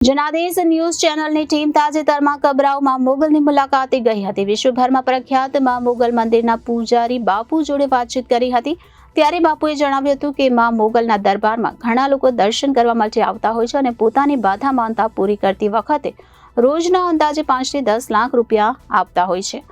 Janadesh news ચેનલની team તાજેતરમાં કબરાઉમાં મોગલની મુલાકાતે ગઈ હતી। વિશ્વભરમાં પ્રખ્યાત માં મોગલ મંદિરના પૂજારી બાપુ જોડે વાતચીત કરી હતી। ત્યારે બાપુએ જણાવ્યું હતું કે માં મોગલના દરબારમાં ઘણા લોકો દર્શન કરવા માટે આવતા હોય છે અને પોતાની બાધા માનતા પૂરી કરતી વખતે રોજના અંદાજે 5 થી 10 લાખ રૂપિયા આપતા હોય છે।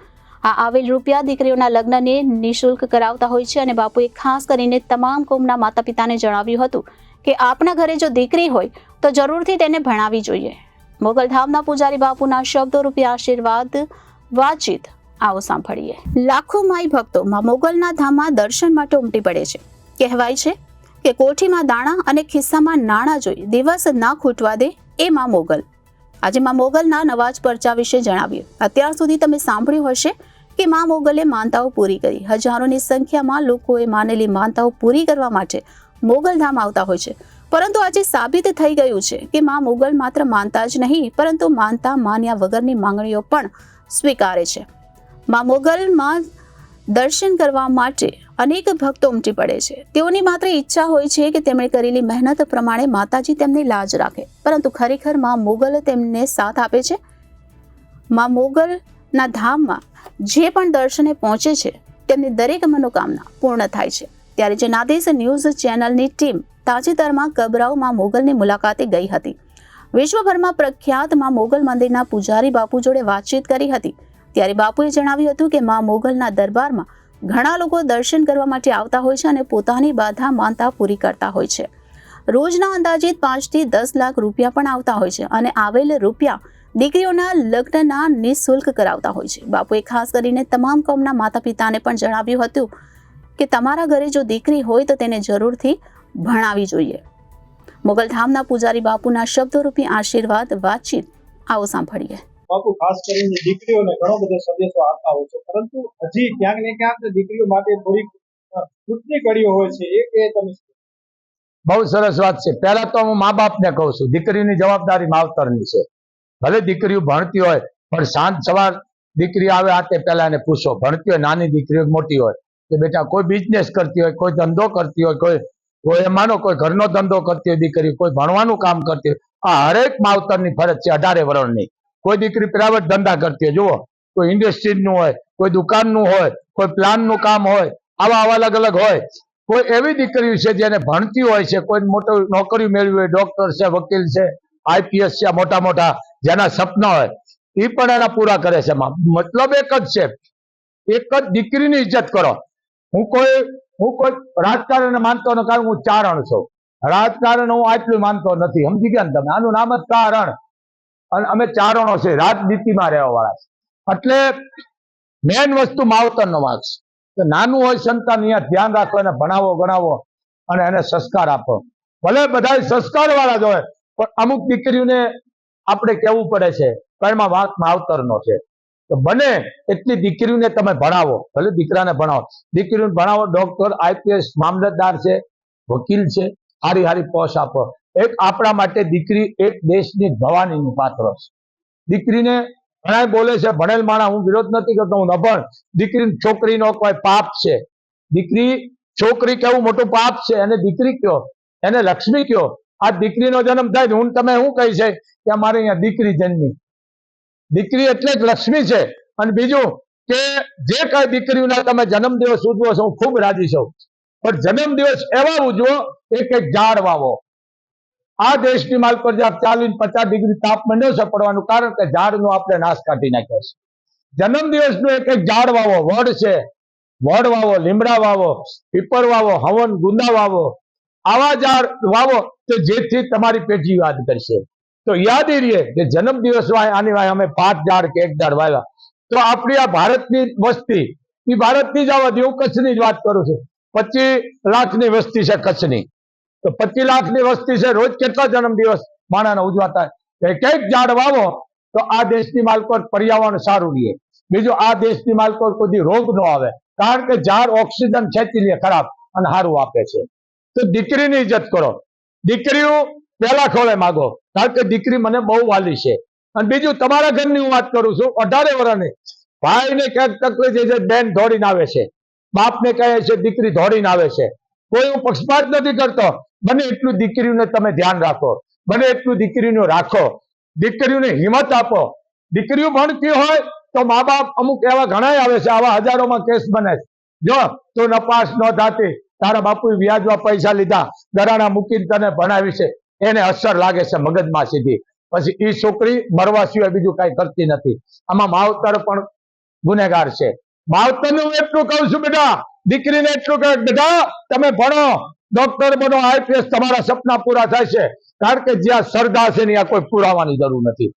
આ આવેલ રૂપિયા દીકરીઓના લગ્નને નિઃશુલ્ક કરાવતા હોય છે અને બાપુએ ખાસ કરીને તમામ કોમના માતા પિતાને જણાવ્યું હતું કે આપના ઘરે જો દીકરી હોય તો જરૂરથી તેને ભણાવી જોઈએ। મોગલધામના પૂજારી બાપુના શબ્દો રૂપે આશીર્વાદ વાતચીત આવો સાંભળીએ। લાખો માઈ ભક્તો માં મોગલના ધામમાં દર્શન માટે ઉમટી પડે છે। કહેવાય છે કે કોઠીમાં દાણા અને ખિસ્સામાં નાણાં જોઈ દિવસ ના ખૂટવા દે એ માં મોગલ। આજે માં મોગલના નવા જ પરચા વિશે જણાવ્યું। અત્યાર સુધી તમે સાંભળ્યું હશે કે માં મોગલે માનતાઓ પૂરી કરી। હજારોની સંખ્યામાં લોકોએ માનેલી માનતાઓ પૂરી કરવા માટે મોગલધામ આવતા હોય છે, પરંતુ આજે સાબિત થઈ ગયું છે કે માં મોગલ માત્ર માનતા જ નહીં પરંતુ માનતા માન્યા વગરની માંગણીઓ પણ સ્વીકારે છે। માં મોગલમાં દર્શન કરવા માટે અનેક ભક્તો ઉમટી પડે છે। તેઓની માત્ર ઈચ્છા હોય છે કે તેમણે કરેલી મહેનત પ્રમાણે માતાજી તેમની લાજ રાખે, પરંતુ ખરેખર માં મોગલ તેમને સાથ આપે છે। માં મોગલના ધામમાં જે પણ દર્શને પહોંચે છે તેમની દરેક મનોકામના પૂર્ણ થાય છે। ત્યારે જનાદેશ ન્યૂઝ ચેનલની ટીમ તાજેતરમાં કબરાઉમાં મોગલની મુલાકાતે ગઈ હતી। વિશ્વભરમાં પ્રખ્યાત માં મોગલ મંદિરના પૂજારી બાપુ જોડે વાતચીત કરી હતી। ત્યારે બાપુએ જણાવ્યું હતું કે માં મોગલના દરબારમાં ઘણા લોકો દર્શન કરવા માટે આવતા હોય છે અને પોતાની બાધા માનતા પૂરી કરતા હોય છે। રોજના અંદાજિત 5 થી 10 લાખ રૂપિયા પણ આવતા હોય છે અને આવેલ રૂપિયા દીકરીઓના લગ્નના નિઃશુલ્ક કરાવતા હોય છે। બાપુએ ખાસ કરીને તમામ કોમના માતા પિતાને પણ જણાવ્યું હતું કે તમારા ઘરે જો દીકરી હોય તો તેને જરૂરથી ભણાવી જોઈએ। મોગલધામના પૂજારી બાપુના શબ્દો રૂપી આશીર્વાદ વાતચીત આવો સાંભળીએ। બાપુ, ખાસ કરીને દીકરીઓને ઘણો બધો સંદેશો આપતા હોય છે, પરંતુ હજી ક્યાંક ને ક્યાંક દીકરીઓ માટે થોડીક છૂટની કડીઓ હોય છે, એ તમે બહુ સરસ વાત છે। પહેલા તો હું મા બાપને કહું છું, દીકરીની જવાબદારી માવતરની છે। ભલે દીકરીઓ ભણતી હોય પણ સાંજ સવાર દીકરી આવે આ તે પહેલા એને પૂછો। ભણતી હોય, નાની દીકરી હોય, મોટી હોય, કે બેટા કોઈ બિઝનેસ કરતી હોય, કોઈ ધંધો કરતી હોય, કોઈ માનો કોઈ ઘરનો ધંધો કરતી હોય દીકરી, કોઈ ભણવાનું કામ કરતી હોય, આ હરેક માવતરની ફરજ છે 18 વર્ષની। કોઈ દીકરી પ્રાઇવેટ ધંધા કરતી હોય, જુઓ, કોઈ ઇન્ડસ્ટ્રીનું હોય, કોઈ દુકાનનું હોય, કોઈ પ્લાનનું કામ હોય, આવા અલગ અલગ હોય। કોઈ એવી દીકરીઓ છે જેને ભણતી હોય છે, કોઈ મોટી નોકરી મેળવી હોય, ડોક્ટર છે, વકીલ છે, IPS છે, મોટા મોટા જેના સપના હોય એ પણ એના પૂરા કરે છે। મતલબ એક જ છે, એક જ દીકરીની ઇજ્જત કરો। હું કોઈ રાજકારણ માનતો નથી, કારણ હું ચારણ છું। રાજકારણ હું આટલું માનતો નથી, સમજી ગયા ને તમે? આનું નામ જ ચારણ, અને અમે ચારણો છે, રાજનીતિમાં રહેવા વાળા છે। એટલે મેન વસ્તુ માવતરનો માર્ગ છે। નાનું હોય સંતાન, અહીંયા ધ્યાન રાખો, એને ભણાવો ગણાવો અને એને સંસ્કાર આપો। ભલે બધા સંસ્કાર વાળા જ હોય પણ અમુક દીકરીઓને આપણે કહેવું પડે છે પણ એમાં વાંક માવતરનો છે। તો બને એટલી દીકરીઓને તમે ભણાવો, ભલે દીકરાને ભણાવો, દીકરીઓને ભણાવો। ડોક્ટર, IPS, મામલતદાર છે, વકીલ છે, હારી હારી પોસ્ટ આપો। એક આપણા માટે દીકરી એક દેશની ભવાનીનું પાત્ર છે। દીકરીને ઘણા બોલે છે ભણેલ માણસ, હું વિરોધ નથી કરતો, હું નભણ, દીકરી છોકરીનો કોઈ પાપ છે? દીકરી છોકરી કેવું મોટું પાપ છે, એને દીકરી કયો, એને લક્ષ્મી કયો। આ દીકરીનો જન્મ થાય હું તમે શું કહી છે કે અમારે અહીંયા દીકરી જન્મી? દીકરી એટલે જ લક્ષ્મી છે। અને બીજું કે જે કઈ દીકરીઓના તમે જન્મદિવસ ઉજવો છો, હું ખૂબ રાજી છું, પણ જન્મદિવસ એવા ઉજવો એક ઝાડ વાવો। આ દેશની માલ પર 40-50 ડિગ્રી તાપમાન ન પડવાનું કારણ કે ઝાડનો આપણે નાશ કાઢી નાખ્યો છે। જન્મદિવસનું એક ઝાડ વાવો, વડ છે, વડ વાવો, લીમડા વાવો, પીપર વાવો, હવન ગુંદા વાવો, આવા ઝાડ વાવો કે જેથી તમારી પેઢી યાદ કરશે। તો યાદ એ રહે કે જન્મદિવસ આની વાય અમે 5 ઝાડ કે 1 ઝાડ વાવ્યા। તો આપણી આ ભારતની વસ્તી, એ ભારતની જ આવવા દે, હું કચ્છની જ વાત કરું છું, 25 લાખની વસ્તી છે કચ્છની। તો 25 લાખની વસ્તી છે, રોજ કેટલા જન્મદિવસ માણસના ઉજવાતા? એક ઝાડ વાવો તો આ દેશની માલકોર પર્યાવરણ સારું રહે। બીજું, આ દેશની માલકોર કોઈ રોગ ન આવે, કારણ કે ઝાડ ઓક્સિજન ખેંચી લે ખરાબ અને સારું આપે છે। તો દીકરીની ઇજ્જત કરો, દીકરીઓ પહેલા ખોળે માગો, કારણ કે દીકરી મને બહુ વાલી છે। અને બીજું, તમારા ઘરની હું વાત કરું છું, 18 વર્ષની ભાઈને ક્યાંક તકલીફ છે, બેન દોડીને આવે છે, બાપને કહે છે દીકરી દોડીને આવે છે। કોઈ હું પક્ષપાત નથી કરતો, બને એટલું દીકરીઓને તમે ધ્યાન રાખો। બને એટલું દીકરીનું રાખો, દીકરીઓને હિંમત આપો. દીકરીઓ ભણતી હોય તો મા બાપ અમુક એવા ઘણા આવે છે, આવા હજારોમાં કેસ બને છે. જો તું નપાસ ન થાતી, તારા બાપુએ વ્યાજમાં પૈસા લીધા, ગરાણા મૂકીને તને ભણાવી છે, એને અસર લાગે છે મગજમાં સીધી. પછી એ છોકરી મરવા સિવાય બીજું કઈ કરતી નથી. આમાં માવતર પણ ગુનેગાર છે. માવતરને હું એટલું કહું છું બેટા, દીકરીને એટલું કહે બેટા તમે ભણો, ડોક્ટર બનો, આઈપીએસ, તમારા સપના પૂરા થાય છે. કારણ કે જ્યાં શ્રદ્ધા છે ત્યાં કોઈ પુરાવાની જરૂર નથી.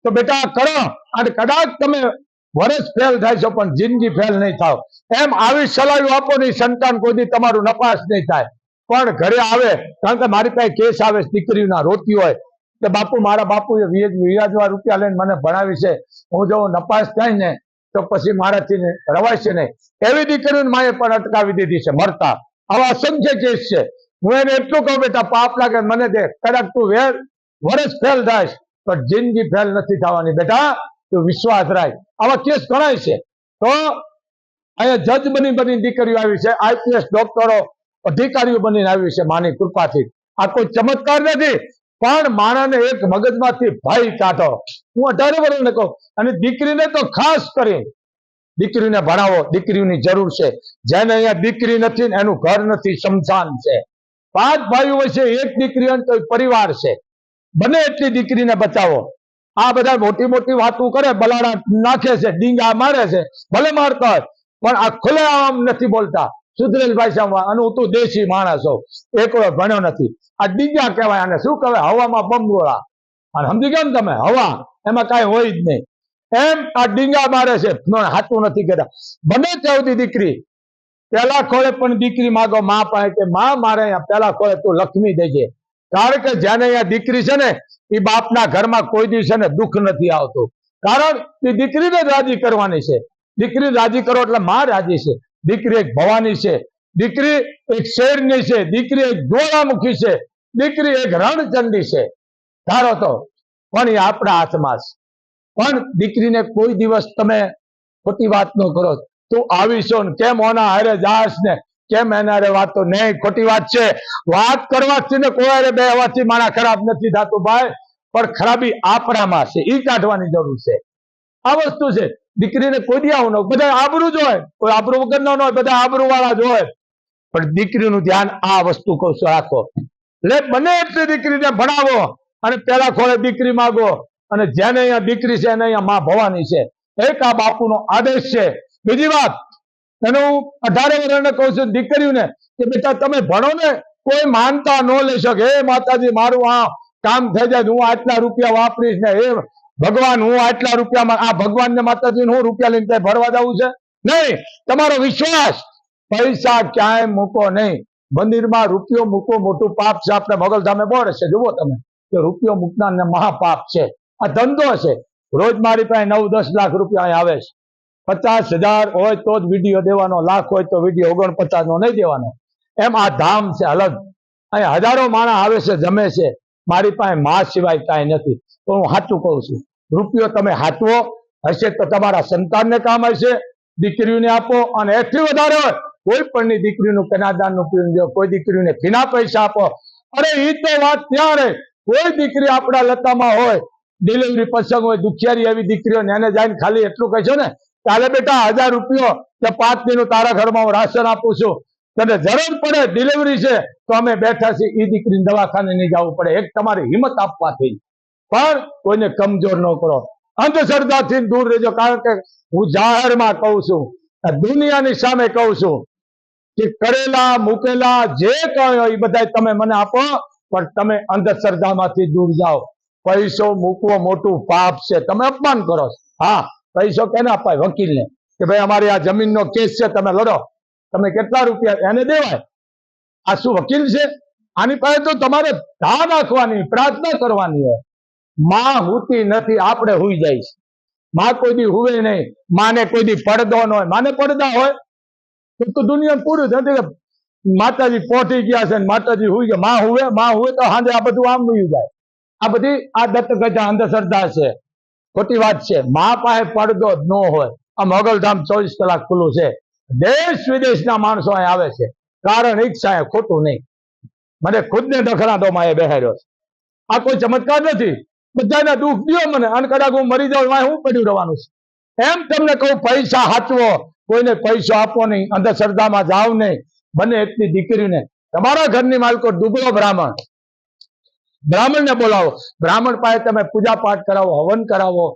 તો બેટા કરો, અને કદાચ તમે વર્ષ ફેલ થાય છો પણ જિંદગી ફેલ નહીં થાવ. એમ આવી સલાહ આપો ને, સંતાન કોઈ દી તમારું નપાસ નહીં થાય. પણ ઘરે આવે, કારણ કે મારી પાસે કેસ આવે દીકરીના રોતી હોય કે બાપુ મારા બાપુએ વ્યાજમાં રૂપિયા લઈને મને ભણાવી છે, હું જો નપાસ થાય ને તો પછી મારાથી રવાય નહીં. એવી દીકરીઓને માએ પણ અટકાવી દીધી છે મરતા. આવા અસંખ્ય કેસ છે. હું એને એટલું કહું બેટા પાપ લાગે મને દે, કદાચ તું વર્ષ ફેલ થાય તો જિંદગી ફેલ નથી થવાની બેટા, તું વિશ્વાસ રાખ. આવા કેસ ઘણાય છે. તો અહીંયા જજ બની દીકરીઓ આવી છે, આઈપીએસ ડોક્ટરો અધિકારીઓ બનીને આવી છે માની કૃપાથી. આ કોઈ ચમત્કાર નથી, પણ માણસને એક મગજમાંથી ભય કાઢો. હું 18 વર્ષને કહું, અને દીકરીને તો ખાસ કરી દીકરીને ભણાવો. દીકરીઓની જરૂર છે. જેને અહીંયા દીકરી નથી ને એનું ઘર નથી, શમશાન છે. 5 ભાઈઓ હોય છે, એક દીકરી હોય તો પરિવાર છે. બને એટલી દીકરીને બચાવો. આ બધા મોટી મોટી વાતો કરે, બલાડા નાખે છે, ડીંગા મારે છે, ભલે મારતા હોય પણ આ ખુલ્લે આમ નથી બોલતા સુધરેલ ભાષામાં. અને હું તો દેશી માણસ હોઉં, એકલો ભણ્યો નથી. આ ડીંગા કહેવાય, આને શું કહેવાય? હવામાં બંગોળા. અને સમજી ગયા ને તમે? હવા એમાં કાંઈ હોય જ નહીં. એમ આ ડીંગા મારે છે, હાથું નથી કહેતા. બને ત્યાં સુધી દીકરી પેલા ખોળે પણ દીકરી માગો મા પાસે કે મા મારે અહીંયા પેલા ખોળે તું લક્ષ્મી દેજે. કારણ કે જેને અહીંયા દીકરી છે ને એ બાપના ઘરમાં કોઈ દિવસ છે ને દુઃખ નથી આવતું. કારણ કે દીકરીને રાજી કરવાની છે. દીકરી રાજી કરો એટલે માં રાજી છે. દીકરી એક ભવાની છે, દીકરી એક શેરની છે, દીકરી એક જ્વાળામુખી છે, દીકરી એક રણચંડી છે. ધારો તો પણ એ આપણા હાથમાં છે. પણ દીકરીને કોઈ દિવસ તમે ખોટી વાત ન કરો. તું આવીશો ને કેમ ઓના હારે જાસ ને કેમ એના હારે વાતો નહીં, ખોટી વાત છે. વાત કરવાથી ને કોઈ હારે બેહવાથી માણા ખરાબ નથી થતું ભાઈ, પણ ખરાબી આપણામાં છે, એ કાઢવાની જરૂર છે. આ વસ્તુ છે. દીકરીને કોઈ દી આવું ન, બધા આબરૂ જ હોય, કોઈ આબરૂ વગર ન હોય, બધા આબરૂ વાળા જ હોય. પણ દીકરીનું ધ્યાન આ વસ્તુ કહું છું રાખો. એટલે બને એટલી દીકરીને ભણાવો અને પેલા ખોળે દીકરી માગો. અને જેને અહીંયા દીકરી છે એને અહીંયા માં ભવાની છે. એક આ બાપુનો આદેશ છે. બીજી વાત, એને હું 18 વર્ષને કહું છું દીકરીઓને કે બેટા તમે ભણો ને, કોઈ માનતા ન લઈ શકે. હે માતાજી મારું આ કામ થઈ જાય, હું આટલા રૂપિયા વાપરીશ ને, હે ભગવાન હું આટલા રૂપિયામાં, આ ભગવાન ને માતાજી હું રૂપિયા લઈને ત્યાં ભરવા જવું છે નહીં. તમારો વિશ્વાસ, પૈસા ક્યાંય મૂકો નહીં. મંદિરમાં રૂપિયો મૂકો મોટું પાપ છે. આપણે મોગલધામે બોર્ડ છે, જુઓ તમે કે રૂપિયો મૂકનાર ને મહાપાપ છે. આ ધંધો છે. રોજ મારી પાસે 9-10 લાખ રૂપિયા અહીં આવે છે. 50,000 હોય તો જ વિડીયો દેવાનો, લાખ હોય તો વિડીયો 49 નો નહીં દેવાનો. એમ આ ધામ છે અલગ. અહીં હજારો માણસ આવે છે, જમે છે. મારી પાસે માં સિવાય કાંઈ નથી. તો હું સાચું કહું છું, રૂપિયો તમે હાચવો હશે તો તમારા સંતાનને કામ હશે. દીકરીઓને આપો, અને એટલી વધારે હોય કોઈ પણની દીકરીનું કન્યાદાનનું પીણ દો, કોઈ દીકરીને ફીના પૈસા આપો. અરે એ તો વાત ત્યારે કોઈ દીકરી આપણા લતામાં હોય, ડિલિવરી પ્રસંગ હોય, દુખિયારી એવી દીકરીઓ એને જઈને ખાલી એટલું કહેશો ને, ચાલે બેટા 1000 રૂપિયો કે 5 દિનનું તારા ઘરમાં હું રાશન આપું છું, તને જરૂર પડે ડિલિવરી છે તો અમે બેઠા છીએ. એ દીકરીને દવાખાને નહીં જવું પડે. એક તમારી હિંમત આપવાથી. પણ કોઈને કમજોર ન કરો, અંધશ્રદ્ધાથી દૂર રહેજો. કારણ કે હું જાહેરમાં કહું છું, દુનિયાની સામે કહું છું કે કરેલા મૂકેલા જે કહ્યું એ બધા તમે મને આપો, પણ તમે અંધશ્રદ્ધામાંથી દૂર જાઓ. પૈસો મૂકવો મોટું પાપ છે. તમે અપમાન કરો. હા, પૈસો કેને અપાય? વકીલને કે ભાઈ અમારી આ જમીનનો કેસ છે, તમે લડો. તમે કેટલા રૂપિયા એને દેવાય? આ શું વકીલ છે? આની પાસે તો તમારે ધા નાખવાની, પ્રાર્થના કરવાની હોય. માં હુતી નથી, આપણે હુઈ જાય છે. માં કોઈ દી હુવે નહીં. માને કોઈ દી પડદો ન હોય. માને પડદા હોય તો દુનિયા પૂરું નથી. માતાજી પહોંચી ગયા છે ને માતાજી હુઈ ગયા. માં હુવે તો સાંજે આ બધું આમ હુઈ જાય. આ બધી આ દત્તગજા અંધશ્રદ્ધા છે, ખોટી વાત છે. માં પાસે પડદો જ ન હોય. આ મોગલધામ 24 કલાક ખુલ્લું છે. દેશ વિદેશના માણસો અહીં આવે છે. કારણ ઈચ્છા ખોટું નહીં. મને ખુદને દખલાતો માં એ બેહાર્યો છે. આ કોઈ ચમત્કાર નથી. બધાના દુઃખ દ્યો મને, અને કદાચ હું મરી જાઉં એમાં હું પડ્યું રહેવાનું છે. એમ તમને કહું, પૈસા હાચવો, કોઈને પૈસો આપો નહીં, અંધશ્રદ્ધામાં જાવ નહીં. બને એટલી દીકરીને, તમારા ઘરની માલકો દુબળો બ્રાહ્મણને બોલાવો, બ્રાહ્મણ પાસે તમે પૂજા પાઠ કરાવો, હવન કરાવો,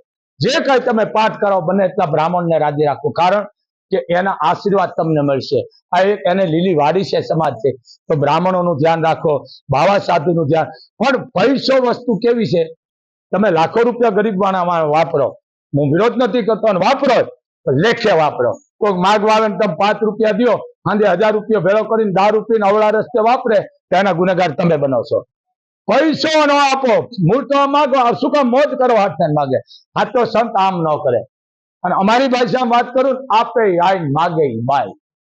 જે કઈ તમે પાઠ કરાવો, બને એટલા બ્રાહ્મણને રાજી રાખો, કારણ કે એના આશીર્વાદ તમને મળશે. આ એક એને લીલી વાડી છે, સમાજ છે, તો બ્રાહ્મણોનું ધ્યાન રાખો, બાવા સાધુનું ધ્યાન. પણ પૈસો વસ્તુ કેવી છે, તમે લાખો રૂપિયા ગરીબ માણસમાં વાપરો, હું વિરોધ નથી કરતો, અને વાપરો લેખે વાપરો. કોઈક માગવા આવે તમે 5 રૂપિયા દો, સાંજે 1000 રૂપિયા ભેળો કરીને દારૂ પીને અવળા રસ્તે વાપરે, તો એના ગુનેગાર તમે બનાવશો. પૈસો ન આપો, મૂળ તો માગો, શું કામ મોજ કરો હાથ માગે. આ તો સંત આમ ન કરે. અને અમારી ભાષામાં વાત કરું, આપે આય માગે બાય,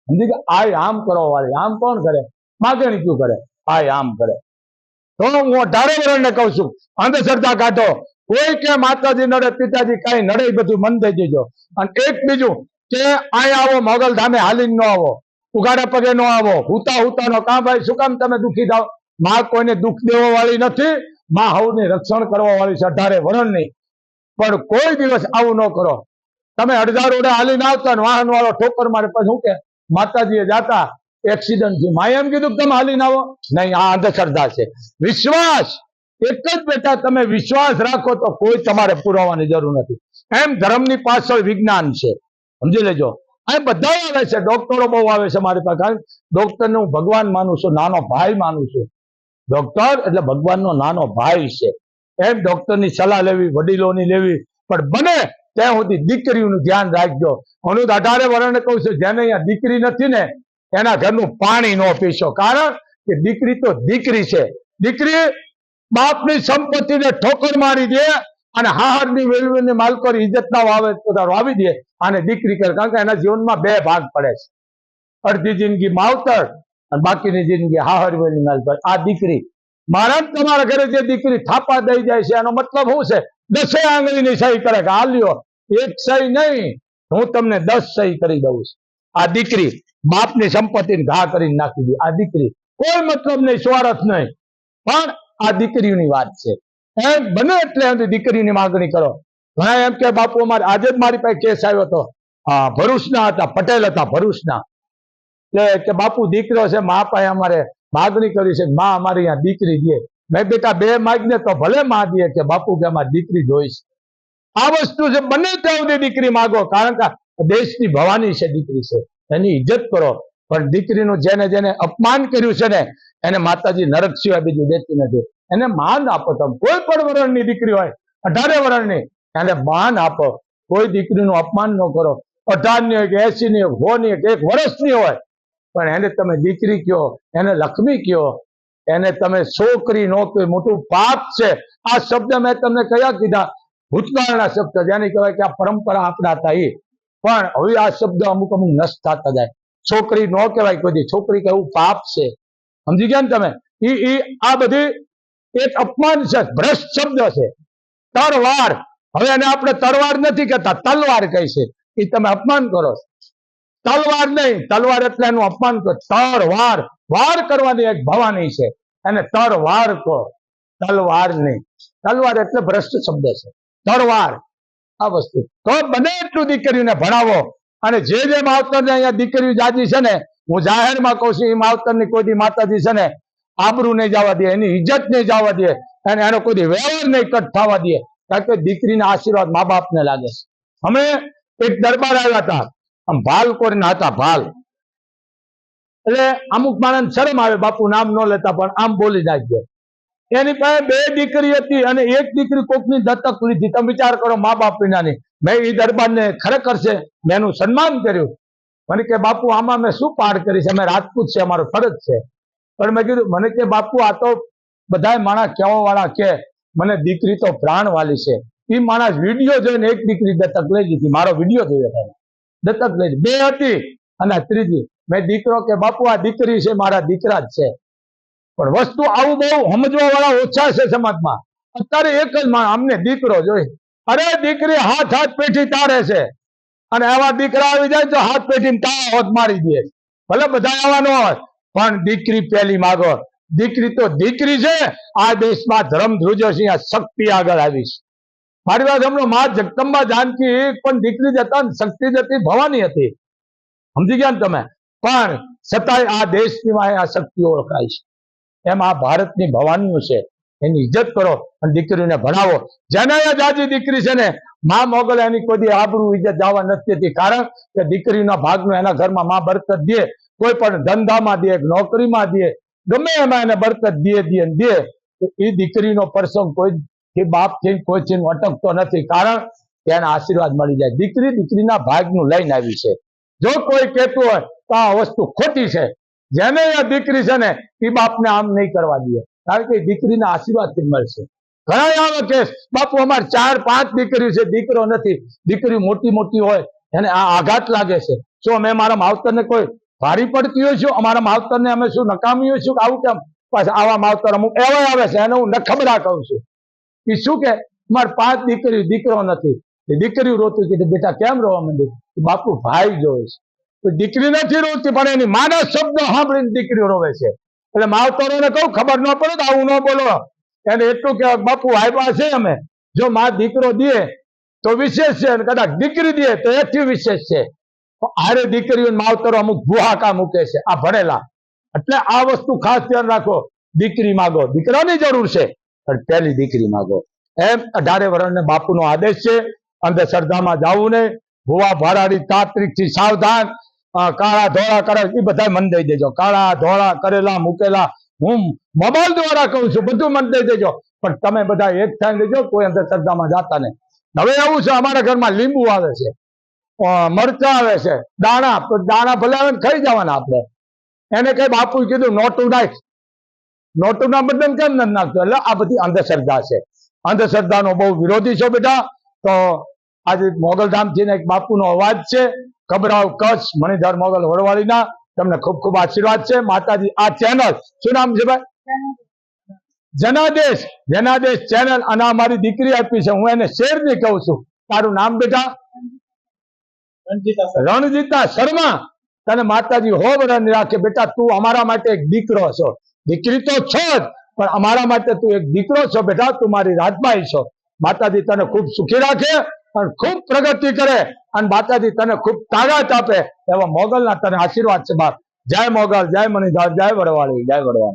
સમજી કે આય આમ કરો વાળી, આમ કોણ કરે? માગણી ક્યું કરે? આય આમ કરે. તો હું 18 વર્ષને કહું છું, અંધશ્રદ્ધા કાઢો. કોઈ કે માતાજી નડે, પિતાજી કઈ નડે, બધું મન દઈ દેજો. અને એક બીજું કે આય આવો, મોગલ ધામે હાલીને ન આવો, ઉગાડા પગે ન આવો, હુતા નો કાં ભાઈ, શું કામ તમે દુખી થાવ? માં કોઈને દુઃખ દેવા વાળી નથી, માં હવની રક્ષણ કરવા વાળી છે, 18 વર્ષની. પણ કોઈ દિવસ આવું ન કરો. તમે અડધા રોડે હાલીને આવતા ને વાહન વાળો ઠોકર મારે, પછી શું કે માતાજીએ જાતા એક્સિડન્ટ થયું, માએ એમ કીધું કે તમે હાલીને આવો? નહીં, આ અંધશ્રદ્ધા છે. વિશ્વાસ એક જ બેટા, તમે વિશ્વાસ રાખો તો કોઈ તમારે પુરાવાની જરૂર નથી. એમ ધર્મની પાછળ વિજ્ઞાન છે, સમજી લેજો. આ બધા આવે છે, ડોક્ટરો બહુ આવે છે મારી પાસે, કારણ ડોક્ટરને હું ભગવાન માનું છું, નાનો ભાઈ માનું છું. ડોક્ટર એટલે ભગવાનનો નાનો ભાઈ છે. એમ ડોક્ટરની સલાહ લેવી, વડીલોની લેવી, પણ બને ત્યાં સુધી દીકરીઓનું ધ્યાન રાખજો. હું 18 વર્ષને કહું છું, જેને અહીંયા દીકરી નથી ને, એના ઘરનું પાણી ન પીશો, કારણ કે દીકરી તો દીકરી છે. દીકરી બાપની સંપત્તિને ઠોકર મારી દે, અને હાહરની વેલવેલની માલકોની ઇજ્જતના વાવી દે, અને દીકરી કરે. કારણ કે એના જીવનમાં 2 ભાગ પડે છે, અડધી જિંદગી માવતર અને બાકીની જિંદગી હાહર વેલની માલકોર. આ દીકરી મારા તમારા ઘરે જે દીકરી થાપા દઈ જાય છે, એનો મતલબ શું છે? 10 આંગળીની સહી કરે કે હાલ્યો, એક સહી નહીં, હું તમને 10 સહી કરી દઉં છું. આ દીકરી બાપની સંપત્તિને ઘા કરીને નાખી દે. આ દીકરી કોઈ મતલબ નહીં, સ્વાર્થ નહીં, પણ આ દીકરીઓની વાત છે. એમ બને એટલે દીકરીની માગણી કરો. ઘણા એમ કે બાપુ અમારે, આજે જ મારી પાસે કેસ આવ્યો હતો, ભરૂચના હતા, પટેલ હતા ભરૂચના, કે બાપુ દીકરો છે, મા પાસે અમારે માગણી કરી છે, માં અમારી અહીંયા દીકરી દે. મેં બેટા 2 માગને તો ભલે માં દે, કે બાપુ કે અમારી દીકરી જોઈશ. આ વસ્તુ છે, બને ત્યાં સુધી દીકરી માગો, કારણ કે દેશની ભવાની છે દીકરી છે, એની ઇજ્જત કરો. પણ દીકરીનું જેને અપમાન કર્યું છે ને, એને માતાજી નરક સિવાય બીજું દેતી નથી. એને માન આપો. તમે કોઈ પણ વર્ષની દીકરી હોય, 18 વર્ષની, એને માન આપો. કોઈ દીકરીનું અપમાન ન કરો. 18 ની હોય કે 80 ની હોય, 100 ની હોય કે 1 વર્ષની હોય, પણ એને તમે દીકરી કયો, એને લક્ષ્મી કયો, એને તમે છોકરી નો કહો, મોટું પાપ છે. આ શબ્દ મેં તમને કયા કીધા? ભૂતકાળના શબ્દ, જેને કહેવાય કે આ પરંપરા આપણા હતા એ. પણ હવે આ શબ્દ અમુક નષ્ટ થતા જાય. છોકરી નો કહેવાય કોઈ, છોકરી કહેવું પાપ છે, સમજી ગયા ને તમે? આ બધી એક અપમાન છે, ભ્રષ્ટ શબ્દ છે. તરવાર, હવે એને આપણે તરવાર નથી કહેતા, તલવાર કહે છે. એ તમે અપમાન કરો. તલવાર નહીં, તલવાર એટલે એનું અપમાન કરો. તરવાર, વાર કરવાની એક ભવાની છે, એને તરવાર કહો, તલવાર નહીં. તલવાર એટલે ભ્રષ્ટ શબ્દ છે, તરવાર. આ વસ્તુ તો બને એટલું દીકરીઓને ભણાવો. અને જે માવતરને અહીંયા દીકરીઓ જાજી છે ને, હું જાહેરમાં કહું છું, એ માવતરની કોઈ માતાજી છે ને, આબરૂ નહીં જવા દે, એની ઇજ્જત નહીં જવા દે, અને એનો કોઈ વ્યવહાર નહીં કટ થવા દે. કારણ કે દીકરીના આશીર્વાદ મા બાપને લાગે છે. અમે એક દરબાર આવ્યા હતા, આમ ભાલ કોરીના હતા, ભાલ. એટલે અમુક માણસ શરમ આવે, બાપુ નામ ન લેતા, પણ આમ બોલી નાખજો. એની પાસે 2 દીકરી હતી, અને એક દીકરી કોકની દત્તક લીધી. તમે વિચાર કરો, મા બાપ વિનાની. મેં એ દરબારને ખરેખર છે, મેં એનું સન્માન કર્યું. મને કે બાપુ આમાં મેં શું પાડ કરી છે? અમે રાજપૂત છે, અમારો ફરજ છે. પણ મેં કીધું, મને કે બાપુ આ તો બધા માણસ કહેવા વાળા કે મને દીકરી તો પ્રાણ વાલી છે. એ માણસ વિડીયો જોઈને એક દીકરી દત્તક લઈ લીધી. મારો વિડીયો જોયો, દત્તક લઈ 2 હતી, અને 3જી મેં દીકરો કે બાપુ આ દીકરી છે, મારા દીકરા જ છે. પણ વસ્તુ આવું બહુ સમજવા વાળા ઓછા છે સમાજમાં. અત્યારે એક જ માણસ અમને દીકરો જોઈ, અરે દીકરી હાથ પેઠી તારે છે, અને આવા દીકરા આવી જાય તો હાથ પેઠી તારા હોત મારી દે. ભલે બધા આવા ન હોય, પણ દીકરી પેલી માગો. દીકરી તો દીકરી છે. આ દેશમાં ધર્મ ધ્રુજો છે, આ શક્તિ આગળ આવી છે. મારી વાત હમણાં માં જગદંબા જાનકી એક પણ દીકરી જ હતા ને, શક્તિ જ હતી, ભવાની હતી, સમજી ગયા ને તમે? પણ છતાંય આ દેશની વાંહે આ શક્તિ ઓળખાય છે. એમ આ ભારતની ભવાનીઓ છે, એની ઇજ્જત કરો અને દીકરીને ભણાવો. જેને જાજી દીકરી છે ને, માં મોગલ એની કોઈ આબરૂ ઇજ્જત જવા નથી દેતી. કારણ કે દીકરીના ભાગનું એના ઘરમાં માં બરકત દે, કોઈ પણ ધંધામાં દે, નોકરીમાં દે, ગમે એમાં એને બરકત દે. તો એ દીકરીનો પ્રસંગ કોઈ બાપ થી કોઈ થી અટકતો નથી. કારણ કે એને આશીર્વાદ મળી જાય. દીકરી દીકરીના ભાગનું લઈને આવી છે. જો કોઈ કહેતું હોય તો આ વસ્તુ ખોટી છે. જેને આ દીકરી છે ને, એ બાપને આમ નહીં કરવા દે, કારણ કે દીકરીના આશીર્વાદથી મળશે. ઘણા આવે કે બાપુ અમારે 4-5 દીકરીઓ છે, દીકરો નથી. દીકરી મોટી મોટી હોય એને આ આઘાત લાગે છે. શું અમે મારા માવતરને કોઈ ભારી પડતી હોય છું? અમારા માવતરને અમે શું નકામી હોય છું? આવું કેમ? પાછા આવા માવતર અમુક એવા આવે છે, એને હું નખબરા કહું છું. એ શું કે મારે 5 દીકરી, દીકરો નથી. દીકરી રોતું કીધું બેટા કેમ રોવા માંડી? બાપુ ભાઈ જોવે છે. તો દીકરી નથી રોતી, પણ એની માના શબ્દ સાંભળીને દીકરીઓ રોવે છે. એટલે માવતરોને કહું ખબર ન પડે તો આવું ન બોલો. એને એટલું કે બાપુ આવ્યા છે અમે, જો માં દીકરો દે તો વિશેષ છે, અને કદાચ દીકરી દે તો એથી વિશેષ છે. આરે દીકરીઓ માવતરો અમુક ભૂહાકા મૂકે છે, આ ભણેલા. એટલે આ વસ્તુ ખાસ ધ્યાન રાખો. દીકરી માગો, દીકરાની જરૂર છે, પણ પહેલી દીકરી માગો. એમ 18 વર્ષને બાપુનો આદેશ છે. અંધશ્રદ્ધામાં જવું નહીં. ભુવા ભરાડી તાત્રિક થી સાવધાન. કાળા ધોળા કરે એ બધા મન દઈ દેજો. કાળા ધોળા કરેલા મૂકેલા હું મોબાઈલ દ્વારા કહું છું, બધું મન દઈ દેજો. પણ તમે બધા એક થાય દેજો, કોઈ અંધશ્રદ્ધામાં જાતા નહીં. હવે એવું છે, અમારા ઘરમાં લીંબુ આવે છે, મરચા આવે છે, દાણા ભલે આવે ને ખાઈ જવાના આપણે. એને કઈ બાપુ કીધું નોટું નાખ, નોટું ના બદલે કેમ નથી નાખતો? એટલે આ બધી અંધશ્રદ્ધા છે. અંધશ્રદ્ધાનો બહુ વિરોધી છો બેટા. તો આજે મોગલધામ થી એક બાપુનો અવાજ છે, કબરાવ કચ્છ મણિધર મોગલ વડવાળીના. તમને ખૂબ ખૂબ આશીર્વાદ છે માતાજી. આ ચેનલ શું નામ છે ભાઈ? જનાદેશ. જનાદેશ ચેનલ. અને અમારી દીકરી આપી છે, હું એને શેરની કહું છું. તારું નામ બેટા? રણજીતા શર્મા. તને માતાજી હો બરાબર રાખે બેટા. તું અમારા માટે એક દીકરો છો. દીકરી તો છો જ, પણ અમારા માટે તું એક દીકરો છો બેટા. તું મારી રાજબાઈ છો. માતાજી તને ખૂબ સુખી રાખે અને ખૂબ પ્રગતિ કરે, અને માતાજી તને ખૂબ તાકાત આપે. એવા મોગલના તને આશીર્વાદ છે બાપ. જય મોગલ, જય મણિધર, જય વડવાળી, જય વડવાળી.